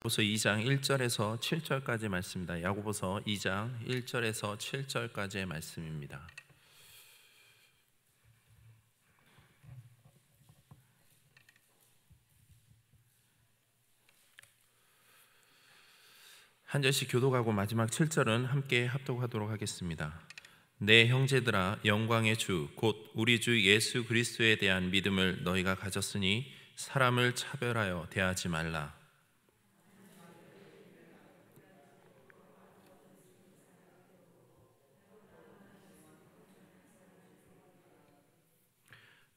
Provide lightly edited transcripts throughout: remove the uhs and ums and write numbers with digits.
야고보서 2장 1절에서 7절까지 말씀입니다. 야고보서 2장 1절에서 7절까지의 말씀입니다. 한 절씩 교독하고 마지막 7절은 함께 합독하도록 하겠습니다. 내 형제들아, 영광의 주 곧 우리 주 예수 그리스도에 대한 믿음을 너희가 가졌으니 사람을 차별하여 대하지 말라.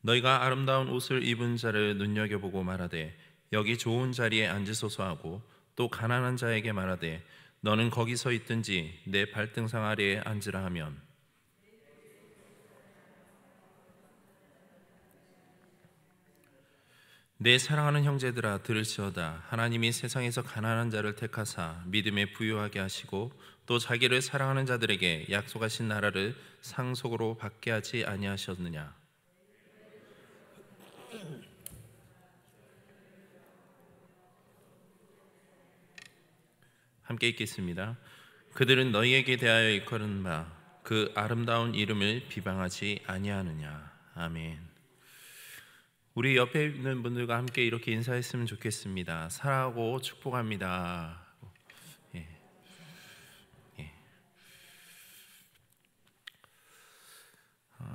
너희가 아름다운 옷을 입은 자를 눈여겨보고 말하되 여기 좋은 자리에 앉으소서 하고, 또 가난한 자에게 말하되 너는 거기 서 있든지 내 발등상 아래에 앉으라 하면, 내 사랑하는 형제들아 들을지어다. 하나님이 세상에서 가난한 자를 택하사 믿음에 부유하게 하시고, 또 자기를 사랑하는 자들에게 약속하신 나라를 상속으로 받게 하지 아니하셨느냐. 함께 읽겠습니다. 그들은 너희에게 대하여 일컬은 바 그 아름다운 이름을 비방하지 아니하느냐. 아멘. 우리 옆에 있는 분들과 함께 이렇게 인사했으면 좋겠습니다. 사랑하고 축복합니다. 예. 예.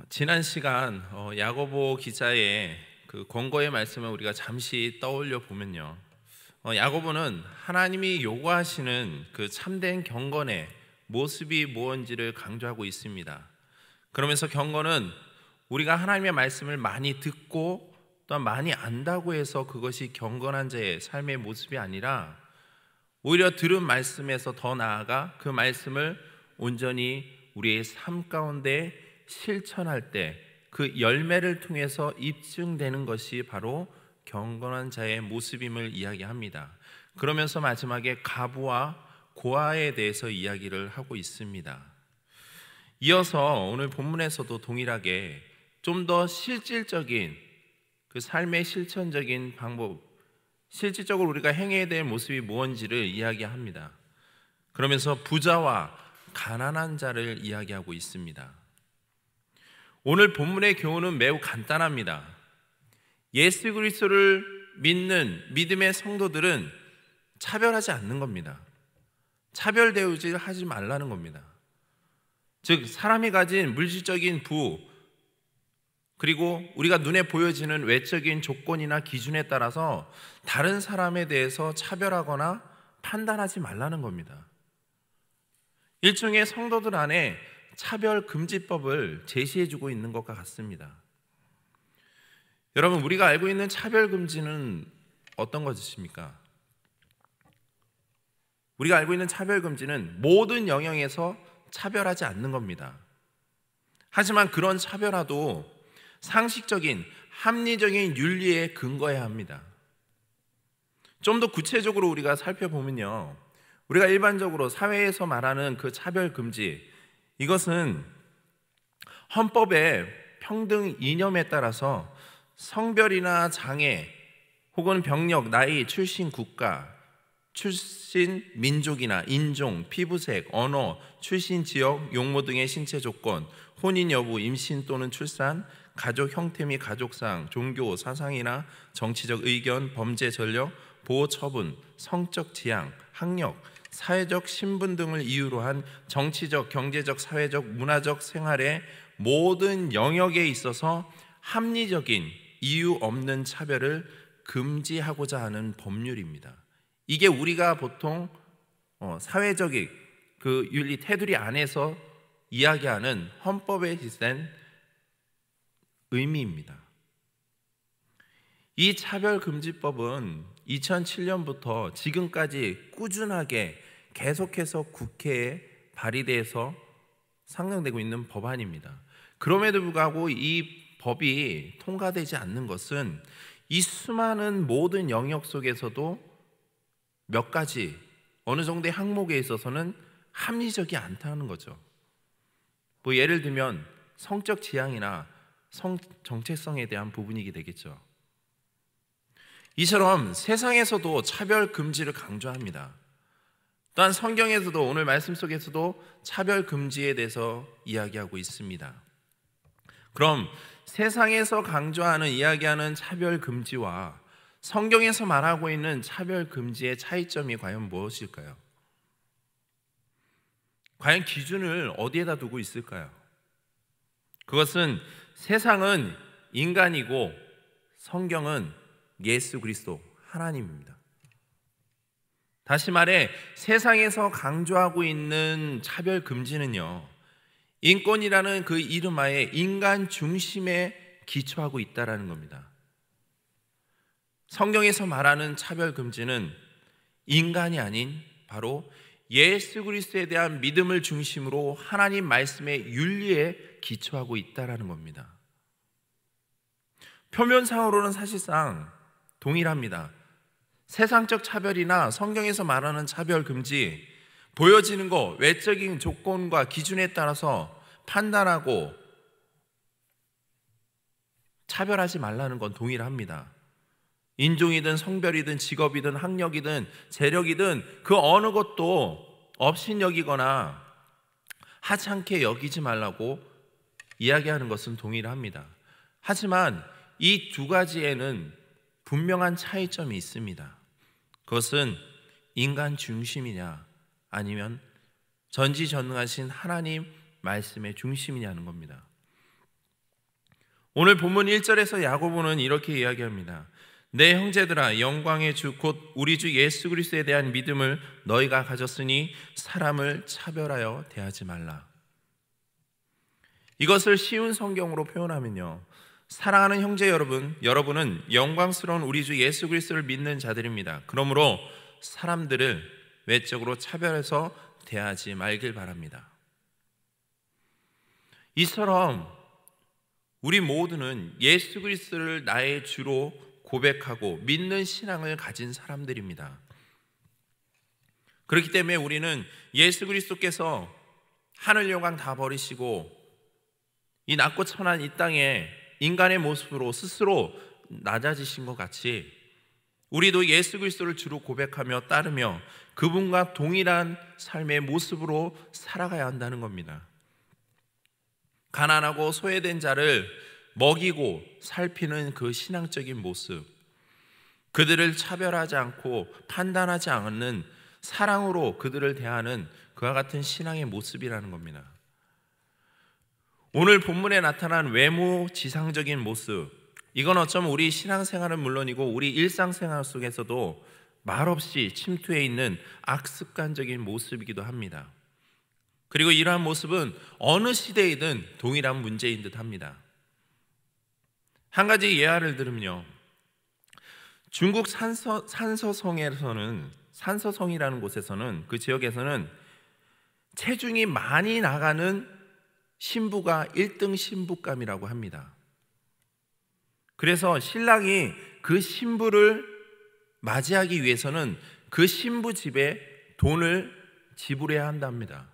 지난 시간 야고보 기자의 그 권고의 말씀을 우리가 잠시 떠올려 보면요, 야고보는 하나님이 요구하시는 그 참된 경건의 모습이 무엇인지를 강조하고 있습니다. 그러면서 경건은 우리가 하나님의 말씀을 많이 듣고 또한 많이 안다고 해서 그것이 경건한 자의 삶의 모습이 아니라, 오히려 들은 말씀에서 더 나아가 그 말씀을 온전히 우리의 삶 가운데 실천할 때 그 열매를 통해서 입증되는 것이 바로 경건한 자의 모습임을 이야기합니다. 그러면서 마지막에 가부와 고아에 대해서 이야기를 하고 있습니다. 이어서 오늘 본문에서도 동일하게 좀 더 실질적인 그 삶의 실천적인 방법, 실질적으로 우리가 행해야 될 모습이 무엇인지를 이야기합니다. 그러면서 부자와 가난한 자를 이야기하고 있습니다. 오늘 본문의 교훈은 매우 간단합니다. 예수 그리스도를 믿는 믿음의 성도들은 차별하지 않는 겁니다. 차별 대우질 하지 말라는 겁니다. 즉, 사람이 가진 물질적인 부, 그리고 우리가 눈에 보여지는 외적인 조건이나 기준에 따라서 다른 사람에 대해서 차별하거나 판단하지 말라는 겁니다. 일종의 성도들 안에 차별금지법을 제시해주고 있는 것과 같습니다. 여러분, 우리가 알고 있는 차별금지는 어떤 것이십니까? 우리가 알고 있는 차별금지는 모든 영역에서 차별하지 않는 겁니다. 하지만 그런 차별화도 상식적인, 합리적인 윤리에 근거해야 합니다. 좀 더 구체적으로 우리가 살펴보면요, 우리가 일반적으로 사회에서 말하는 그 차별금지, 이것은 헌법의 평등 이념에 따라서 성별이나 장애 혹은 병력, 나이, 출신 국가, 출신 민족이나 인종, 피부색, 언어, 출신 지역, 용모 등의 신체 조건, 혼인 여부, 임신 또는 출산, 가족 형태 및 가족상, 종교, 사상이나 정치적 의견, 범죄 전력, 보호 처분, 성적 지향, 학력, 사회적 신분 등을 이유로 한 정치적, 경제적, 사회적, 문화적 생활의 모든 영역에 있어서 합리적인 이유 없는 차별을 금지하고자 하는 법률입니다. 이게 우리가 보통 사회적인 그 윤리 테두리 안에서 이야기하는 헌법에 기센 의미입니다. 이 차별금지법은 2007년부터 지금까지 꾸준하게 계속해서 국회에 발의돼서 상정되고 있는 법안입니다. 그럼에도 불구하고 이 법이 통과되지 않는 것은 이 수많은 모든 영역 속에서도 몇 가지 어느 정도의 항목에 있어서는 합리적이 않다는 거죠. 뭐 예를 들면 성적 지향이나 성 정체성에 대한 부분이게 되겠죠. 이처럼 세상에서도 차별 금지를 강조합니다. 또한 성경에서도 오늘 말씀 속에서도 차별 금지에 대해서 이야기하고 있습니다. 그럼 세상에서 강조하는 이야기하는 차별 금지와 성경에서 말하고 있는 차별 금지의 차이점이 과연 무엇일까요? 과연 기준을 어디에다 두고 있을까요? 그것은 세상은 인간이고 성경은 예수 그리스도 하나님입니다. 다시 말해 세상에서 강조하고 있는 차별 금지는요, 인권이라는 그 이름하에 인간 중심에 기초하고 있다라는 겁니다. 성경에서 말하는 차별 금지는 인간이 아닌 바로 예수 그리스도에 대한 믿음을 중심으로 하나님 말씀의 윤리에 기초하고 있다라는 겁니다. 표면상으로는 사실상 동일합니다. 세상적 차별이나 성경에서 말하는 차별 금지, 보여지는 것, 외적인 조건과 기준에 따라서 판단하고 차별하지 말라는 건 동일합니다. 인종이든 성별이든 직업이든 학력이든 재력이든 그 어느 것도 업신여기거나 하찮게 여기지 말라고 이야기하는 것은 동일합니다. 하지만 이 두 가지에는 분명한 차이점이 있습니다. 그것은 인간 중심이냐 아니면 전지전능하신 하나님 말씀의 중심이냐는 겁니다. 오늘 본문 1절에서 야고보는 이렇게 이야기합니다. 내 형제들아, 영광의 주 곧 우리 주 예수 그리스도에 대한 믿음을 너희가 가졌으니 사람을 차별하여 대하지 말라. 이것을 쉬운 성경으로 표현하면요, 사랑하는 형제 여러분, 여러분은 영광스러운 우리 주 예수 그리스도를 믿는 자들입니다. 그러므로 사람들을 외적으로 차별해서 대하지 말길 바랍니다. 이처럼 우리 모두는 예수 그리스도를 나의 주로 고백하고 믿는 신앙을 가진 사람들입니다. 그렇기 때문에 우리는 예수 그리스도께서 하늘 영광 다 버리시고 이 낮고 천한 이 땅에 인간의 모습으로 스스로 낮아지신 것 같이 우리도 예수 그리스도를 주로 고백하며 따르며 그분과 동일한 삶의 모습으로 살아가야 한다는 겁니다. 가난하고 소외된 자를 먹이고 살피는 그 신앙적인 모습, 그들을 차별하지 않고 판단하지 않는 사랑으로 그들을 대하는 그와 같은 신앙의 모습이라는 겁니다. 오늘 본문에 나타난 외모 지상적인 모습, 이건 어쩌면 우리 신앙생활은 물론이고 우리 일상생활 속에서도 말없이 침투해 있는 악습관적인 모습이기도 합니다. 그리고 이러한 모습은 어느 시대이든 동일한 문제인 듯 합니다. 한 가지 예화를 들으면요, 중국 산서성이라는 곳에서는, 그 지역에서는 체중이 많이 나가는 신부가 1등 신부감이라고 합니다. 그래서 신랑이 그 신부를 맞이하기 위해서는 그 신부 집에 돈을 지불해야 한답니다.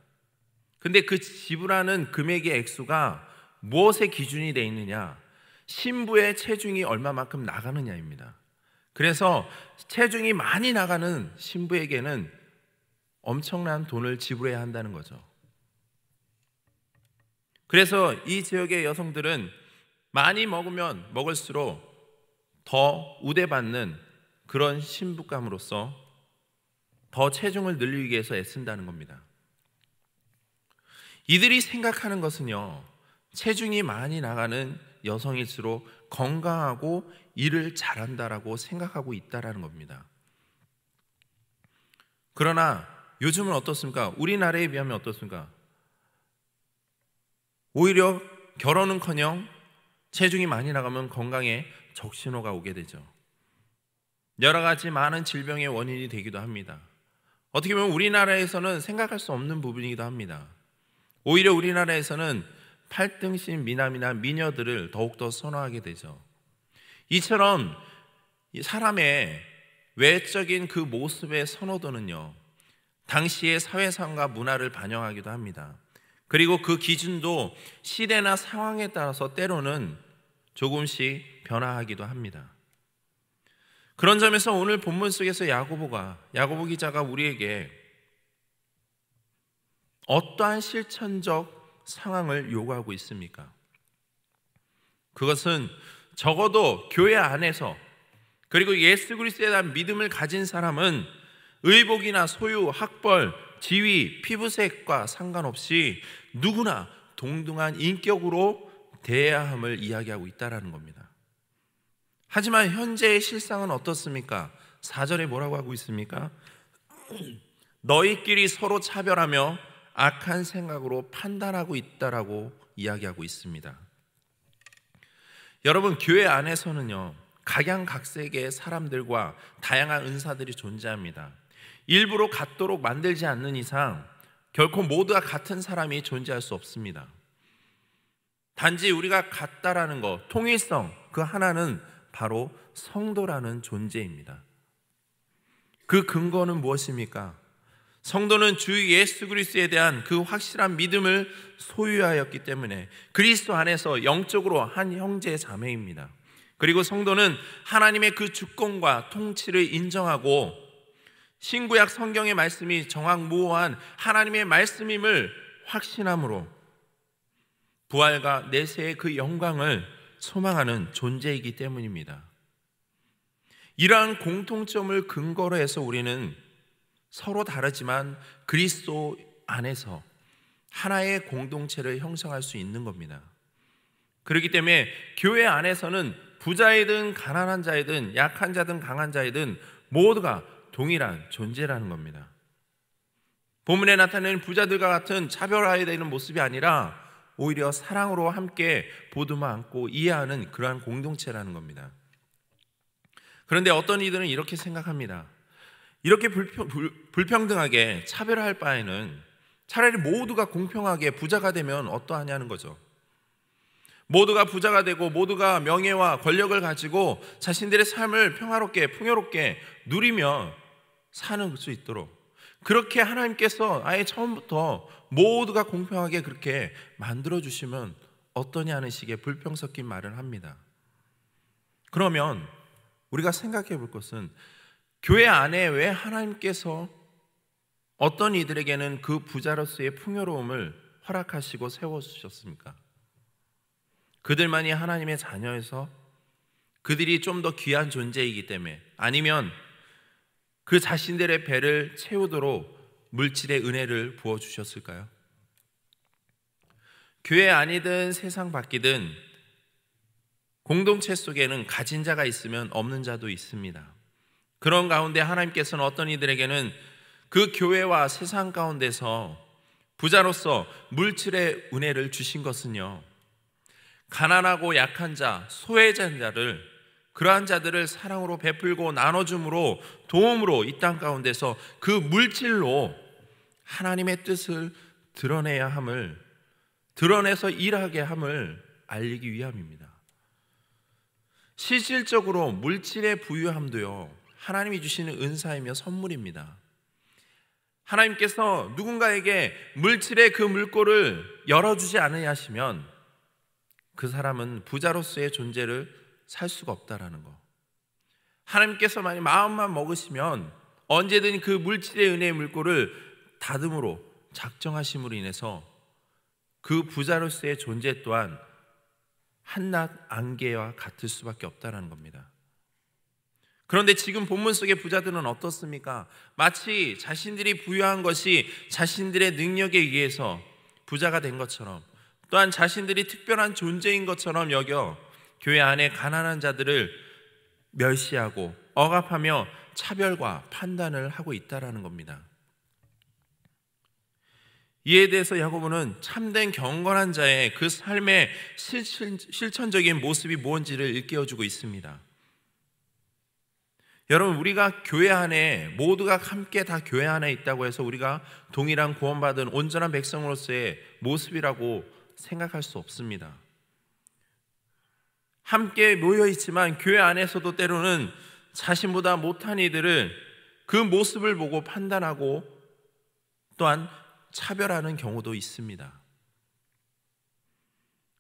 근데 그 지불하는 금액의 액수가 무엇의 기준이 되어 있느냐? 신부의 체중이 얼마만큼 나가느냐입니다. 그래서 체중이 많이 나가는 신부에게는 엄청난 돈을 지불해야 한다는 거죠. 그래서 이 지역의 여성들은 많이 먹으면 먹을수록 더 우대받는 그런 신부감으로서 더 체중을 늘리기 위해서 애쓴다는 겁니다. 이들이 생각하는 것은요, 체중이 많이 나가는 여성일수록 건강하고 일을 잘한다라고 생각하고 있다라는 겁니다. 그러나 요즘은 어떻습니까? 우리나라에 비하면 어떻습니까? 오히려 결혼은커녕 체중이 많이 나가면 건강에 적신호가 오게 되죠. 여러 가지 많은 질병의 원인이 되기도 합니다. 어떻게 보면 우리나라에서는 생각할 수 없는 부분이기도 합니다. 오히려 우리나라에서는 팔등신 미남이나 미녀들을 더욱더 선호하게 되죠. 이처럼 사람의 외적인 그 모습의 선호도는요, 당시의 사회상과 문화를 반영하기도 합니다. 그리고 그 기준도 시대나 상황에 따라서 때로는 조금씩 변화하기도 합니다. 그런 점에서 오늘 본문 속에서 야고보 기자가 우리에게 어떠한 실천적 상황을 요구하고 있습니까? 그것은 적어도 교회 안에서, 그리고 예수 그리스도에 대한 믿음을 가진 사람은 의복이나 소유, 학벌, 지위, 피부색과 상관없이 누구나 동등한 인격으로 대해야 함을 이야기하고 있다는 겁니다. 하지만 현재의 실상은 어떻습니까? 4절에 뭐라고 하고 있습니까? 너희끼리 서로 차별하며 악한 생각으로 판단하고 있다라고 이야기하고 있습니다. 여러분, 교회 안에서는요, 각양각색의 사람들과 다양한 은사들이 존재합니다. 일부러 같도록 만들지 않는 이상 결코 모두가 같은 사람이 존재할 수 없습니다. 단지 우리가 같다라는 것, 통일성, 그 하나는 바로 성도라는 존재입니다. 그 근거는 무엇입니까? 성도는 주 예수 그리스도에 대한 그 확실한 믿음을 소유하였기 때문에 그리스도 안에서 영적으로 한 형제 자매입니다. 그리고 성도는 하나님의 그 주권과 통치를 인정하고 신구약 성경의 말씀이 정확무오한 하나님의 말씀임을 확신함으로 부활과 내세의 그 영광을 소망하는 존재이기 때문입니다. 이러한 공통점을 근거로 해서 우리는 서로 다르지만 그리스도 안에서 하나의 공동체를 형성할 수 있는 겁니다. 그렇기 때문에 교회 안에서는 부자이든 가난한 자이든 약한 자든 강한 자이든 모두가 동일한 존재라는 겁니다. 본문에 나타내는 부자들과 같은 차별화해야 되는 모습이 아니라 오히려 사랑으로 함께 보듬어 안고 이해하는 그러한 공동체라는 겁니다. 그런데 어떤 이들은 이렇게 생각합니다. 이렇게 불평등하게 차별화할 바에는 차라리 모두가 공평하게 부자가 되면 어떠하냐는 거죠. 모두가 부자가 되고 모두가 명예와 권력을 가지고 자신들의 삶을 평화롭게 풍요롭게 누리며 사는 수 있도록 그렇게 하나님께서 아예 처음부터 모두가 공평하게 그렇게 만들어주시면 어떠냐는 식의 불평 섞인 말을 합니다. 그러면 우리가 생각해 볼 것은 교회 안에 왜 하나님께서 어떤 이들에게는 그 부자로서의 풍요로움을 허락하시고 세워주셨습니까? 그들만이 하나님의 자녀여서 그들이 좀 더 귀한 존재이기 때문에, 아니면 그 자신들의 배를 채우도록 물질의 은혜를 부어주셨을까요? 교회 안이든 세상 밖이든 공동체 속에는 가진 자가 있으면 없는 자도 있습니다. 그런 가운데 하나님께서는 어떤 이들에게는 그 교회와 세상 가운데서 부자로서 물질의 은혜를 주신 것은요, 가난하고 약한 자, 소외된 자를, 그러한 자들을 사랑으로 베풀고 나눠줌으로, 도움으로 이 땅 가운데서 그 물질로 하나님의 뜻을 드러내야 함을, 드러내서 일하게 함을 알리기 위함입니다. 실질적으로 물질의 부유함도요, 하나님이 주시는 은사이며 선물입니다. 하나님께서 누군가에게 물질의 그 물꼬를 열어주지 않으시면 그 사람은 부자로서의 존재를 살 수가 없다라는 거. 하나님께서 만약 마음만 먹으시면 언제든 그 물질의 은혜의 물꼬를 다듬으로 작정하심으로 인해서 그 부자로서의 존재 또한 한낱 안개와 같을 수밖에 없다는 겁니다. 그런데 지금 본문 속의 부자들은 어떻습니까? 마치 자신들이 부유한 것이 자신들의 능력에 의해서 부자가 된 것처럼, 또한 자신들이 특별한 존재인 것처럼 여겨 교회 안에 가난한 자들을 멸시하고 억압하며 차별과 판단을 하고 있다는 겁니다. 이에 대해서 야고보는 참된 경건한 자의 그 삶의 실천적인 모습이 무엇인지를 일깨워주고 있습니다. 여러분, 우리가 교회 안에 모두가 함께 다 교회 안에 있다고 해서 우리가 동일한 구원받은 온전한 백성으로서의 모습이라고 생각할 수 없습니다. 함께 모여 있지만 교회 안에서도 때로는 자신보다 못한 이들을 그 모습을 보고 판단하고 또한 차별하는 경우도 있습니다.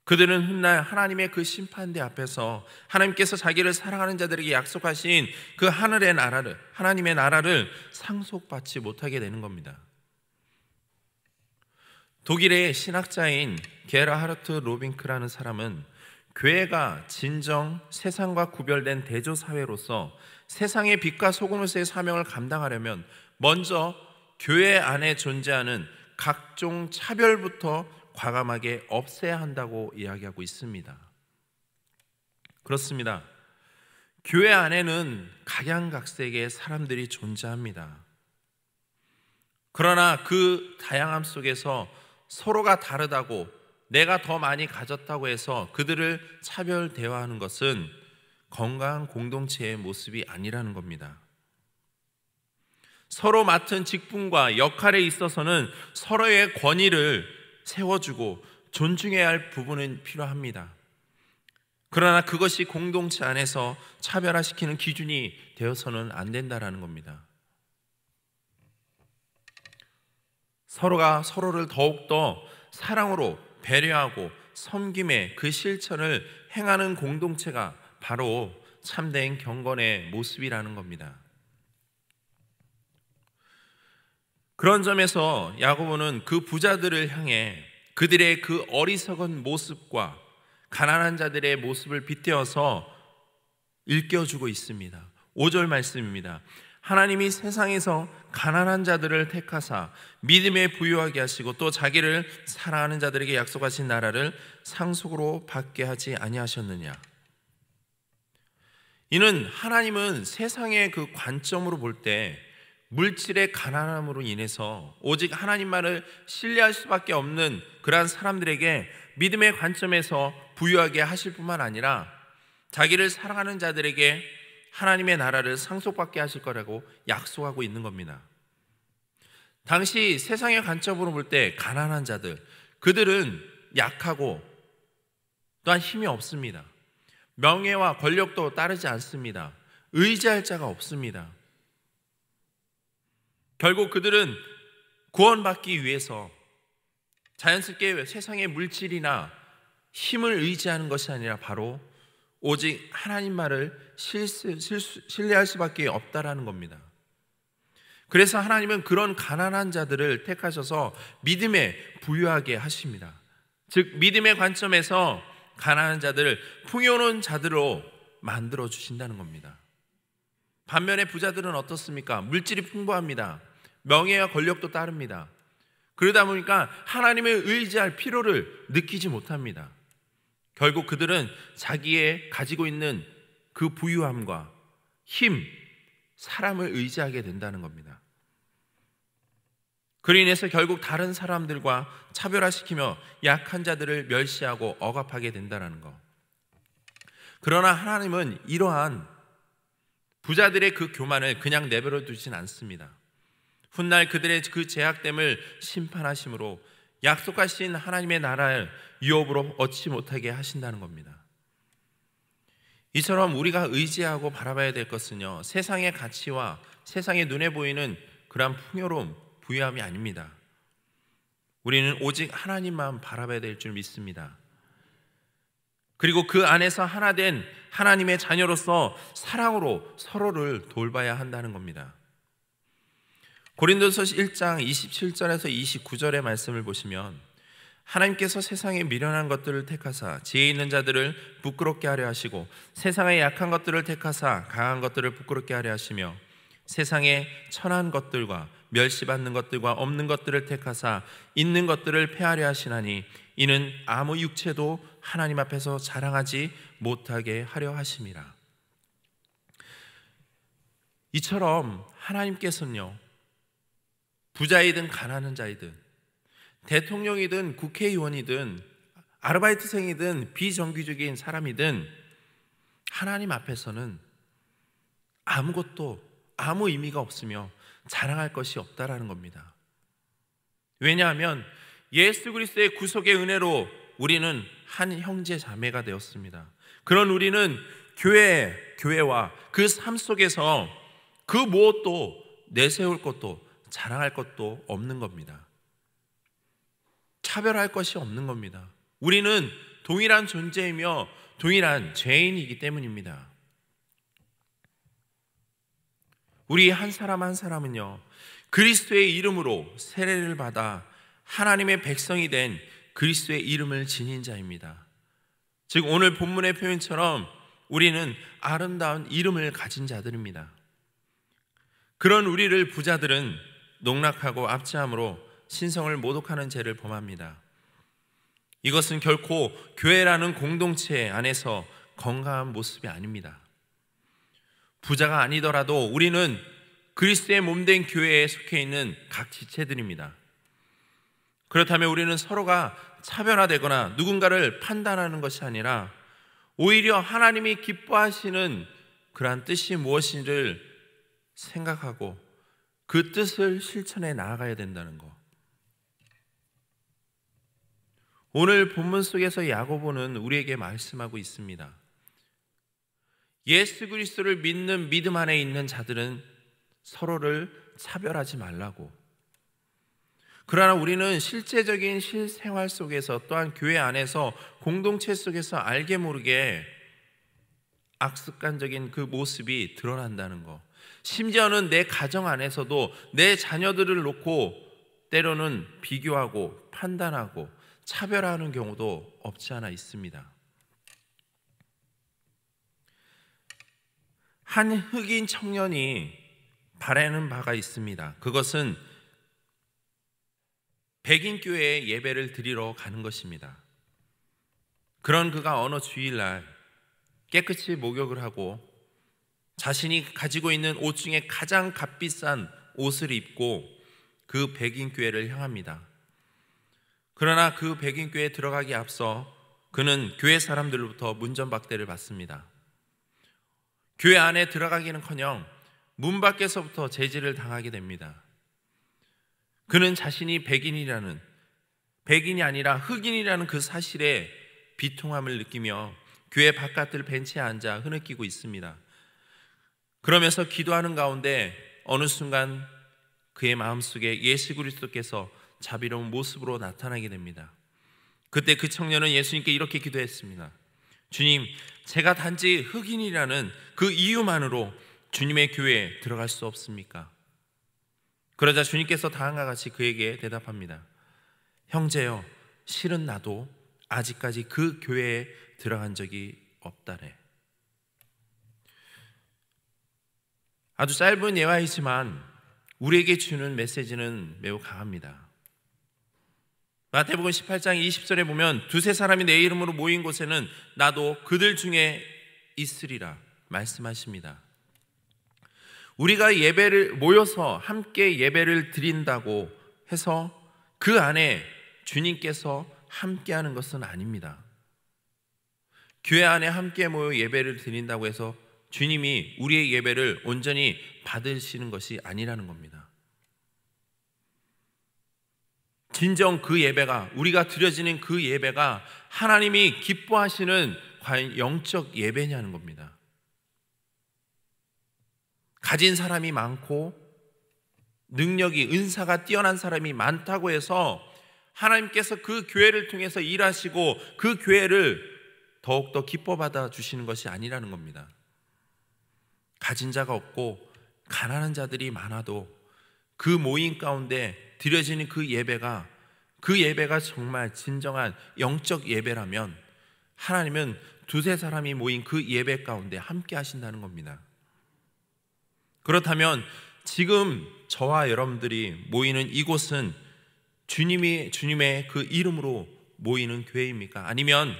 그들은 훗날 하나님의 그 심판대 앞에서 하나님께서 자기를 사랑하는 자들에게 약속하신 그 하늘의 나라를, 하나님의 나라를 상속받지 못하게 되는 겁니다. 독일의 신학자인 게라하르트 로빙크라는 사람은 교회가 진정 세상과 구별된 대조사회로서 세상의 빛과 소금으로서의 사명을 감당하려면 먼저 교회 안에 존재하는 각종 차별부터 과감하게 없애야 한다고 이야기하고 있습니다. 그렇습니다. 교회 안에는 각양각색의 사람들이 존재합니다. 그러나 그 다양함 속에서 서로가 다르다고, 내가 더 많이 가졌다고 해서 그들을 차별 대화하는 것은 건강한 공동체의 모습이 아니라는 겁니다. 서로 맡은 직분과 역할에 있어서는 서로의 권위를 세워주고 존중해야 할 부분은 필요합니다. 그러나 그것이 공동체 안에서 차별화시키는 기준이 되어서는 안 된다는 겁니다. 서로가 서로를 더욱더 사랑으로 배려하고 섬김의 그 실천을 행하는 공동체가 바로 참된 경건의 모습이라는 겁니다. 그런 점에서 야고보는 그 부자들을 향해 그들의 그 어리석은 모습과 가난한 자들의 모습을 빗대어서 일깨워주고 있습니다. 5절 말씀입니다. 하나님이 세상에서 가난한 자들을 택하사 믿음에 부유하게 하시고 또 자기를 사랑하는 자들에게 약속하신 나라를 상속으로 받게 하지 아니하셨느냐. 이는 하나님은 세상의 그 관점으로 볼 때 물질의 가난함으로 인해서 오직 하나님만을 신뢰할 수밖에 없는 그러한 사람들에게 믿음의 관점에서 부유하게 하실 뿐만 아니라 자기를 사랑하는 자들에게 하나님의 나라를 상속받게 하실 거라고 약속하고 있는 겁니다. 당시 세상의 관점으로 볼 때 가난한 자들, 그들은 약하고 또한 힘이 없습니다. 명예와 권력도 따르지 않습니다. 의지할 자가 없습니다. 결국 그들은 구원받기 위해서 자연스럽게 세상의 물질이나 힘을 의지하는 것이 아니라 바로 오직 하나님만을 신뢰할 수밖에 없다라는 겁니다. 그래서 하나님은 그런 가난한 자들을 택하셔서 믿음에 부유하게 하십니다. 즉 믿음의 관점에서 가난한 자들을 풍요로운 자들로 만들어 주신다는 겁니다. 반면에 부자들은 어떻습니까? 물질이 풍부합니다. 명예와 권력도 따릅니다. 그러다 보니까 하나님을 의지할 필요를 느끼지 못합니다. 결국 그들은 자기의 가지고 있는 그 부유함과 힘, 사람을 의지하게 된다는 겁니다. 그로 인해서 결국 다른 사람들과 차별화시키며 약한 자들을 멸시하고 억압하게 된다는 것. 그러나 하나님은 이러한 부자들의 그 교만을 그냥 내버려 두진 않습니다. 훗날 그들의 그 죄악됨을 심판하심으로 약속하신 하나님의 나라를 유업으로 얻지 못하게 하신다는 겁니다. 이처럼 우리가 의지하고 바라봐야 될 것은요, 세상의 가치와 세상의 눈에 보이는 그러한 풍요로움, 부유함이 아닙니다. 우리는 오직 하나님만 바라봐야 될 줄 믿습니다. 그리고 그 안에서 하나 된 하나님의 자녀로서 사랑으로 서로를 돌봐야 한다는 겁니다. 고린도서 1장 27절에서 29절의 말씀을 보시면 하나님께서 세상에 미련한 것들을 택하사 지혜 있는 자들을 부끄럽게 하려 하시고 세상의 약한 것들을 택하사 강한 것들을 부끄럽게 하려 하시며 세상의 천한 것들과 멸시받는 것들과 없는 것들을 택하사 있는 것들을 폐하려 하시나니 이는 아무 육체도 하나님 앞에서 자랑하지 못하게 하려 하심이라. 이처럼 하나님께서는요, 부자이든 가난한 자이든 대통령이든 국회의원이든 아르바이트생이든 비정규직인 사람이든 하나님 앞에서는 아무것도 아무 의미가 없으며 자랑할 것이 없다라는 겁니다. 왜냐하면 예수 그리스도의 구속의 은혜로 우리는 한 형제 자매가 되었습니다. 그런 우리는 교회와 그 삶 속에서 그 무엇도 내세울 것도 자랑할 것도 없는 겁니다. 차별할 것이 없는 겁니다. 우리는 동일한 존재이며 동일한 죄인이기 때문입니다. 우리 한 사람 한 사람은요, 그리스도의 이름으로 세례를 받아 하나님의 백성이 된 그리스도의 이름을 지닌 자입니다. 즉 오늘 본문의 표현처럼 우리는 아름다운 이름을 가진 자들입니다. 그런 우리를 부자들은 농락하고 압제함으로 신성을 모독하는 죄를 범합니다. 이것은 결코 교회라는 공동체 안에서 건강한 모습이 아닙니다. 부자가 아니더라도 우리는 그리스도의 몸된 교회에 속해 있는 각 지체들입니다. 그렇다면 우리는 서로가 차별화되거나 누군가를 판단하는 것이 아니라 오히려 하나님이 기뻐하시는 그러한 뜻이 무엇인지를 생각하고 그 뜻을 실천해 나아가야 된다는 것. 오늘 본문 속에서 야고보는 우리에게 말씀하고 있습니다. 예수 그리스도를 믿는 믿음 안에 있는 자들은 서로를 차별하지 말라고. 그러나 우리는 실제적인 실생활 속에서 또한 교회 안에서 공동체 속에서 알게 모르게 악습관적인 그 모습이 드러난다는 것. 심지어는 내 가정 안에서도 내 자녀들을 놓고 때로는 비교하고 판단하고 차별하는 경우도 없지 않아 있습니다. 한 흑인 청년이 바라는 바가 있습니다. 그것은 백인 교회에 예배를 드리러 가는 것입니다. 그런 그가 어느 주일날 깨끗이 목욕을 하고 자신이 가지고 있는 옷 중에 가장 값비싼 옷을 입고 그 백인 교회를 향합니다. 그러나 그 백인 교회에 들어가기 앞서 그는 교회 사람들로부터 문전박대를 받습니다. 교회 안에 들어가기는커녕 문 밖에서부터 제지를 당하게 됩니다. 그는 자신이 백인이 아니라 흑인이라는 그 사실에 비통함을 느끼며 교회 바깥들 벤치에 앉아 흐느끼고 있습니다. 그러면서 기도하는 가운데 어느 순간 그의 마음속에 예수 그리스도께서 자비로운 모습으로 나타나게 됩니다. 그때 그 청년은 예수님께 이렇게 기도했습니다. 주님, 제가 단지 흑인이라는 그 이유만으로 주님의 교회에 들어갈 수 없습니까? 그러자 주님께서 다음과 같이 그에게 대답합니다. 형제여, 실은 나도 아직까지 그 교회에 들어간 적이 없다네. 아주 짧은 예화이지만 우리에게 주는 메시지는 매우 강합니다. 마태복음 18장 20절에 보면 두세 사람이 내 이름으로 모인 곳에는 나도 그들 중에 있으리라 말씀하십니다. 우리가 모여서 함께 예배를 드린다고 해서 그 안에 주님께서 함께하는 것은 아닙니다. 교회 안에 함께 모여 예배를 드린다고 해서 주님이 우리의 예배를 온전히 받으시는 것이 아니라는 겁니다. 진정 그 예배가, 우리가 드려지는 그 예배가 하나님이 기뻐하시는 과연 영적 예배냐는 겁니다. 가진 사람이 많고 능력이, 은사가 뛰어난 사람이 많다고 해서 하나님께서 그 교회를 통해서 일하시고 그 교회를 더욱더 기뻐 받아 주시는 것이 아니라는 겁니다. 가진 자가 없고 가난한 자들이 많아도 그 모임 가운데 드려지는 그 예배가 정말 진정한 영적 예배라면 하나님은 두세 사람이 모인 그 예배 가운데 함께 하신다는 겁니다. 그렇다면 지금 저와 여러분들이 모이는 이곳은 주님의 그 이름으로 모이는 교회입니까? 아니면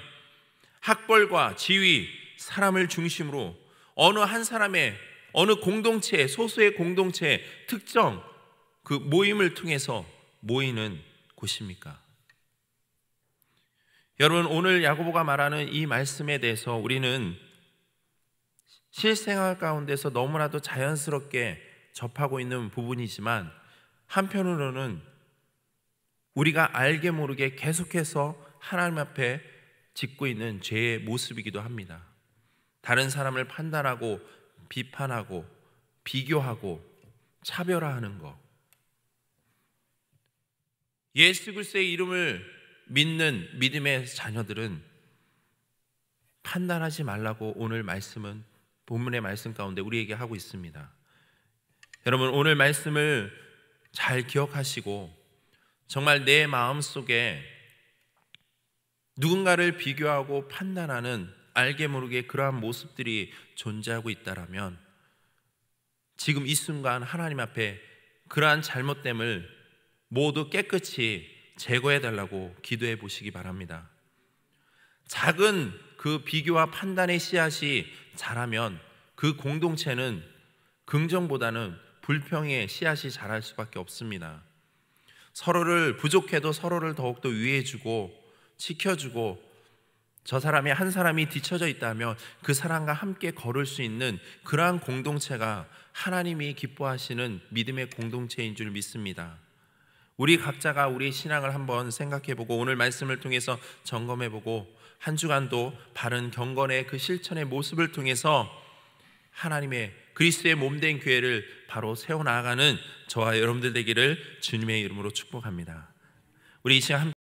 학벌과 지위, 사람을 중심으로 어느 한 사람의, 어느 공동체, 소수의 공동체, 특정 그 모임을 통해서 모이는 곳입니까? 여러분, 오늘 야고보가 말하는 이 말씀에 대해서 우리는 실생활 가운데서 너무나도 자연스럽게 접하고 있는 부분이지만 한편으로는 우리가 알게 모르게 계속해서 하나님 앞에 짓고 있는 죄의 모습이기도 합니다. 다른 사람을 판단하고 비판하고 비교하고 차별화하는 것. 예수 그리스도의 이름을 믿는 믿음의 자녀들은 판단하지 말라고 오늘 말씀은 본문의 말씀 가운데 우리에게 하고 있습니다. 여러분, 오늘 말씀을 잘 기억하시고 정말 내 마음속에 누군가를 비교하고 판단하는 알게 모르게 그러한 모습들이 존재하고 있다라면 지금 이 순간 하나님 앞에 그러한 잘못됨을 모두 깨끗이 제거해 달라고 기도해 보시기 바랍니다. 작은 그 비교와 판단의 씨앗이 자라면 그 공동체는 긍정보다는 불평의 씨앗이 자랄 수밖에 없습니다. 서로를 부족해도 서로를 더욱더 위해주고 지켜주고, 저 사람이 한 사람이 뒤처져 있다면 그 사람과 함께 걸을 수 있는 그러한 공동체가 하나님이 기뻐하시는 믿음의 공동체인 줄 믿습니다. 우리 각자가 우리의 신앙을 한번 생각해보고 오늘 말씀을 통해서 점검해보고 한 주간도 바른 경건의 그 실천의 모습을 통해서 하나님의 그리스도의 몸된 교회를 바로 세워나가는 저와 여러분들 되기를 주님의 이름으로 축복합니다. 우리 이 시간